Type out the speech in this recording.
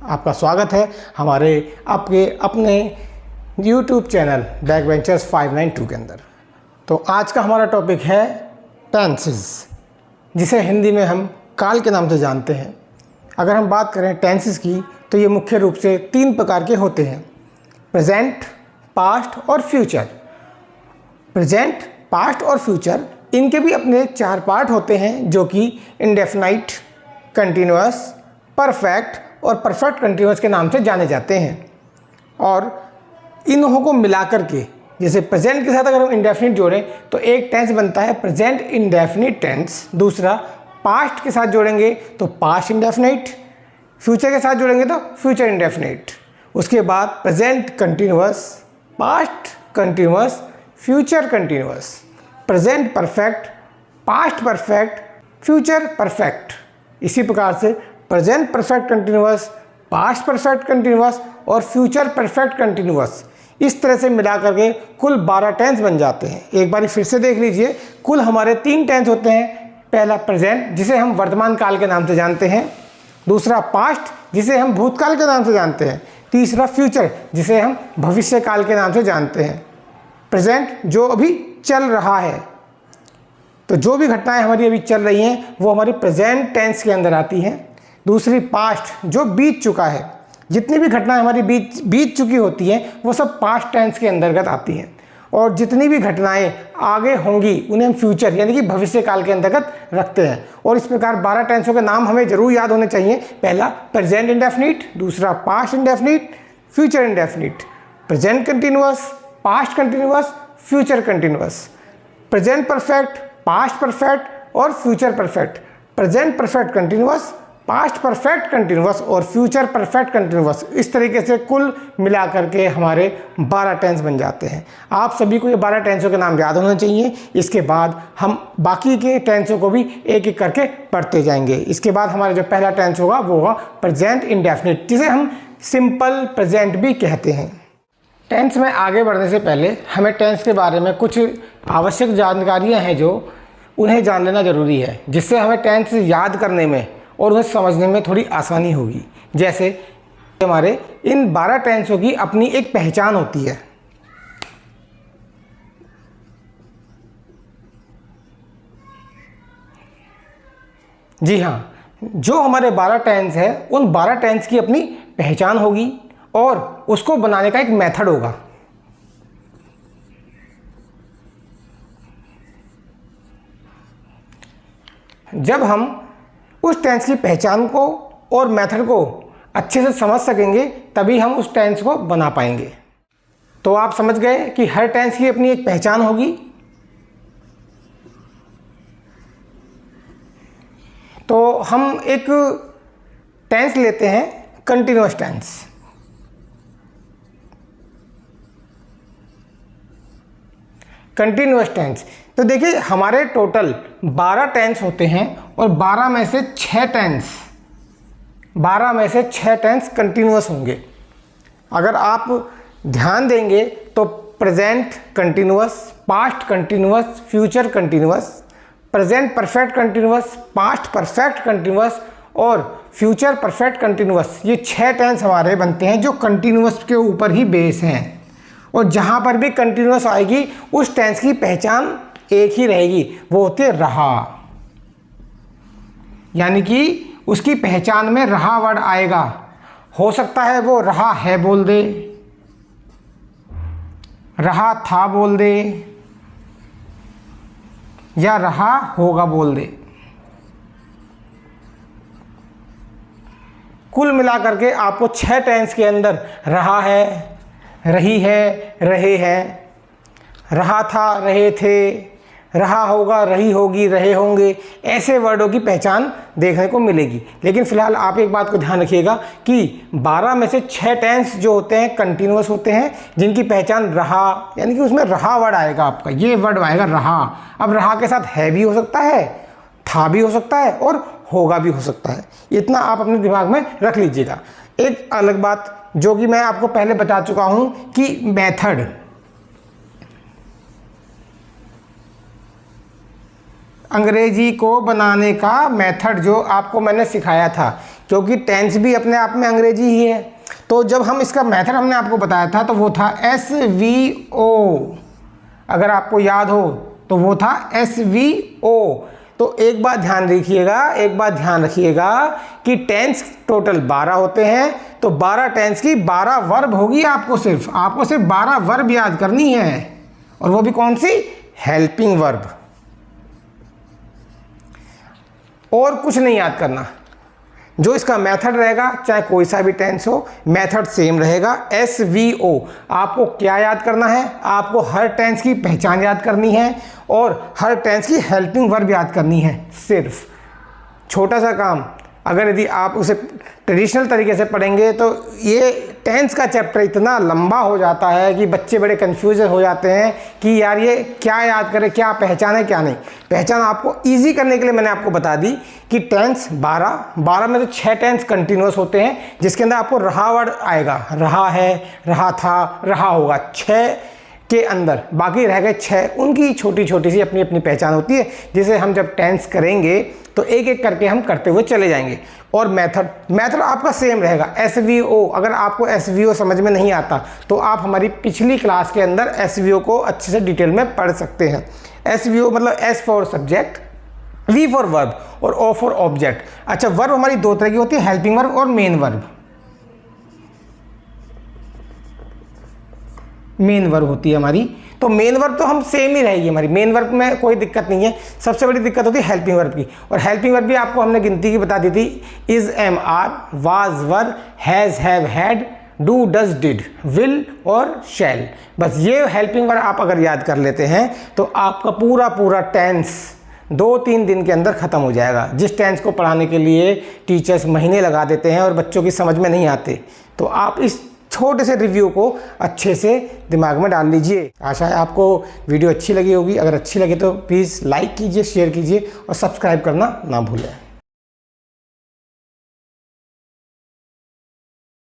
आपका स्वागत है हमारे आपके अपने YouTube चैनल बैकबेंचर्स 592 के अंदर। तो आज का हमारा टॉपिक है टेंसेस, जिसे हिंदी में हम काल के नाम से जानते हैं। अगर हम बात करें टेंसेस की तो ये मुख्य रूप से 3 प्रकार के होते हैं: प्रेजेंट, पास्ट और फ्यूचर। प्रेजेंट, पास्ट और फ्यूचर, इनके भी अपने 4 पार्ट होते हैं, जो कि इंडेफिनाइट, कंटिन्यूअस, परफेक्ट और परफेक्ट कंटिन्यूअस के नाम से जाने जाते हैं। और इन्हों को मिलाकर के, जैसे प्रेजेंट के साथ अगर हम इंडेफिनिट जोड़ें तो एक टेंस बनता है प्रेजेंट इंडेफिनिट टेंस। दूसरा, पास्ट के साथ जोड़ेंगे तो पास्ट इंडेफिनिट, फ्यूचर के साथ जोड़ेंगे तो फ्यूचर इंडेफिनिट। उसके बाद present continuous, past continuous, future continuous, present perfect, past perfect, future perfect. इसी प्रकार से present perfect continuous, past perfect continuous और फ्यूचर परफेक्ट कंटिन्यूअस, इस तरह से मिला करके कुल 12 टेंस बन जाते हैं। एक बार फिर से देख लीजिए, कुल हमारे 3 टेंस होते हैं। पहला प्रेजेंट, जिसे हम वर्तमान काल के नाम से जानते हैं। दूसरा पास्ट, जिसे हम भूतकाल के नाम से जानते हैं। तीसरा फ्यूचर, जिसे हम भविष्य काल के नाम से जानते हैं। प्रेजेंट जो अभी चल रहा है, तो जो भी घटनाएं हमारी अभी चल रही हैं वो हमारी प्रेजेंट टेंस के अंदर आती हैं। दूसरी पास्ट, जो बीत चुका है, जितनी भी घटनाएं हमारी बीत चुकी होती हैं वो सब पास्ट टेंस के अंतर्गत आती हैं। और जितनी भी घटनाएं आगे होंगी उन्हें हम फ्यूचर यानी कि भविष्य काल के अंतर्गत रखते हैं। और इस प्रकार 12 टेंसों के नाम हमें जरूर याद होने चाहिए। पहला प्रेजेंट इंडेफिनिट, दूसरा past indefinite, future indefinite, present continuous, past continuous, future continuous, present perfect, past perfect और future perfect, present perfect continuous, past perfect continuous और फ्यूचर परफेक्ट कंटिन्यूअस। इस तरीके से कुल मिला करके हमारे 12 टेंस बन जाते हैं। आप सभी को ये 12 टेंसों के नाम याद होना चाहिए। इसके बाद हम बाकी के टेंसों को भी एक एक करके पढ़ते जाएंगे। इसके बाद हमारा जो पहला टेंस होगा वो होगा प्रेजेंट इंडेफिनिट, जिसे हम सिंपल प्रेजेंट भी कहते हैं। टेंस में आगे बढ़ने से पहले हमें टेंस के बारे में कुछ आवश्यक जानकारियां हैं जो उन्हें जान लेना ज़रूरी है, जिससे हमें टेंस याद करने में और उन्हें समझने में थोड़ी आसानी होगी। जैसे हमारे इन 12 टेंसों की अपनी एक पहचान होती है। जी हाँ, जो हमारे 12 टेंस है उन 12 टेंस की अपनी पहचान होगी और उसको बनाने का एक मेथड होगा। जब हम उस टेंस की पहचान को और मेथड को अच्छे से समझ सकेंगे तभी हम उस टेंस को बना पाएंगे। तो आप समझ गए कि हर टेंस की अपनी एक पहचान होगी। तो हम एक टेंस लेते हैं, कंटिन्यूअस टेंस। कंटिन्यूअस टेंस, तो देखिए हमारे टोटल 12 टेंस होते हैं और 12 में से 6 टेंस कंटिन्यूअस होंगे। अगर आप ध्यान देंगे तो present continuous, past continuous, future continuous, present perfect continuous, past perfect continuous और फ्यूचर परफेक्ट कंटिन्यूअस, ये 6 टेंस हमारे बनते हैं जो कंटिन्यूअस के ऊपर ही बेस हैं। और जहाँ पर भी कंटिन्यूअस आएगी उस टेंस की पहचान एक ही रहेगी, वो होती है रहा। यानी कि उसकी पहचान में रहा वर्ड आएगा। हो सकता है वो रहा है बोल दे, रहा था बोल दे या रहा होगा बोल दे। कुल मिलाकर के आपको 6 टेंस के अंदर रहा है, रही है, रहे हैं, रहा था, रहे थे, रहा होगा, रही होगी, रहे होंगे, ऐसे वर्डों की पहचान देखने को मिलेगी। लेकिन फिलहाल आप एक बात को ध्यान रखिएगा कि 12 में से 6 टेंस जो होते हैं कंटिन्यूअस होते हैं, जिनकी पहचान रहा, यानी कि उसमें रहा वर्ड आएगा आपका, ये वर्ड आएगा रहा। अब रहा के साथ है भी हो सकता है, था भी हो सकता है और होगा भी हो सकता है। इतना आप अपने दिमाग में रख लीजिएगा। एक अलग बात जो कि मैं आपको पहले बता चुका हूं कि मेथड, अंग्रेजी को बनाने का मेथड जो आपको मैंने सिखाया था क्योंकि टेंस भी अपने आप में अंग्रेजी ही है। तो जब हम इसका मेथड हमने आपको बताया था तो वो था SVO, अगर आपको याद हो तो वो था SVO। तो एक बात ध्यान रखिएगा कि टेंस टोटल 12 होते हैं, तो 12 टेंस की 12 वर्ब होगी। आपको सिर्फ 12 वर्ब याद करनी है, और वो भी कौन सी? हेल्पिंग वर्ब, और कुछ नहीं याद करना। जो इसका मेथड रहेगा, चाहे कोई सा भी टेंस हो, मेथड सेम रहेगा SVO। आपको क्या याद करना है? आपको हर टेंस की पहचान याद करनी है और हर टेंस की हेल्पिंग वर्ब याद करनी है। सिर्फ छोटा सा काम, अगर यदि आप उसे ट्रेडिशनल तरीके से पढ़ेंगे तो ये टेंस का चैप्टर इतना लंबा हो जाता है कि बच्चे बड़े कन्फ्यूजन हो जाते हैं कि यार ये क्या याद करें, क्या पहचान है क्या नहीं। पहचान आपको ईजी करने के लिए मैंने आपको बता दी कि टेंस 12 में तो 6 टेंस कंटिन्यूस होते हैं, जिसके अंदर आपको रहा वर्ड आएगा, रहा है, रहा था, रहा होगा, 6 के अंदर। बाकी रह गए 6, उनकी छोटी छोटी सी अपनी अपनी पहचान होती है, जिसे हम जब टेंस करेंगे तो एक एक करके हम करते हुए चले जाएंगे। और मेथड आपका सेम रहेगा SVO। अगर आपको SVO समझ में नहीं आता तो आप हमारी पिछली क्लास के अंदर SVO को अच्छे से डिटेल में पढ़ सकते हैं। SVO मतलब S for subject, V for verb और O फॉर ऑब्जेक्ट। अच्छा, वर्ब हमारी 2 तरह की होती है, हेल्पिंग वर्ब और मेन वर्ब। मेन वर्ब होती है हमारी, तो मेन वर्ब तो हम सेम ही रहेगी हमारी, मेन वर्ब में कोई दिक्कत नहीं है। सबसे बड़ी दिक्कत होती है हेल्पिंग वर्ब की, और हेल्पिंग वर्ब भी आपको हमने गिनती की बता दी थी, is, am, are, was, were, has, have, had, do, does, did, will और शैल। बस ये हेल्पिंग वर्ब आप अगर याद कर लेते हैं तो आपका पूरा टेंस 2-3 दिन के अंदर ख़त्म हो जाएगा। जिस टेंस को पढ़ाने के लिए टीचर्स महीने लगा देते हैं और बच्चों की समझ में नहीं आते, तो आप इस छोटे से रिव्यू को अच्छे से दिमाग में डाल लीजिए। आशा है आपको वीडियो अच्छी लगी होगी। अगर अच्छी लगे तो प्लीज़ लाइक कीजिए, शेयर कीजिए और सब्सक्राइब करना ना भूलें।